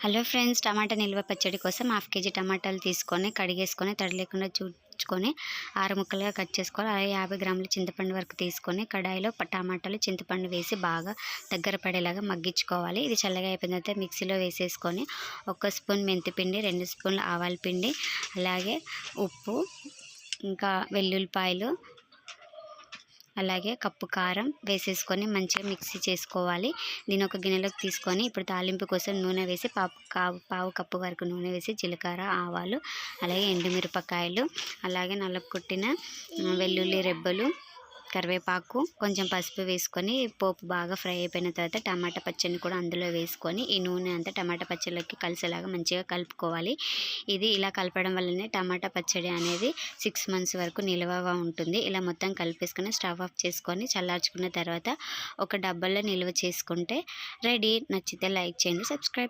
Hello friends, టమాటా నిల్వ పచ్చడి కోసం హాఫ్ కేజీ టమాటాలు తీసుకొని కడిగేసుకొని తడి లేకుండా చూచుకొని 6 ముక్కలుగా కట్ చేసుకోవాలి. అలాగే 50 గ్రాముల చింతపండు వరకు తీసుకొని కడాయిలో టమాటాలు చింతపండు వేసి బాగా దగ్గర పడేలాగా మగ్గించుకోవాలి. ఇది చల్లగా అయిపోయిన తర్వాత మిక్సీలో వేసేసుకొని 1 స్పూన్ మెంతిపిండి, 2 స్పూన్ల ఆవాల పిండి, అలాగే ఉప్పు, ఇంకా వెల్లుల్లిపాయలు, అలాగే కప్పు కారం వేసేసుకొని మంచిగా మిక్సీ చేసుకోవాలి. దీని ఒక గిన్నెలోకి తీసుకొని ఇప్పుడు తాలింపు కోసం నూనె వేసి పావు కప్పు వరకు నూనె వేసి జీలకర్ర, ఆవాలు, అలాగే ఎండుమిరపకాయలు, అలాగే నల్లకొట్టిన వెల్లుల్లి రెబ్బలు, కరివేపాకు, కొంచెం పసుపు వేసుకొని పోపు బాగా ఫ్రై అయిపోయిన తర్వాత టమాటా పచ్చడిని కూడా అందులో వేసుకొని ఈ నూనె అంతా టమాటా పచ్చడిలోకి కలిసేలాగా మంచిగా కలుపుకోవాలి. ఇది ఇలా కలపడం వల్లనే టమాటా పచ్చడి అనేది 6 మంత్స్ వరకు నిల్వగా ఉంటుంది. ఇలా మొత్తం కలిపేసుకొని స్టవ్ ఆఫ్ చేసుకొని చల్లార్చుకున్న తర్వాత ఒక డబ్బాలో నిల్వ చేసుకుంటే రెడీ. నచ్చితే లైక్ చేయండి, సబ్స్క్రైబ్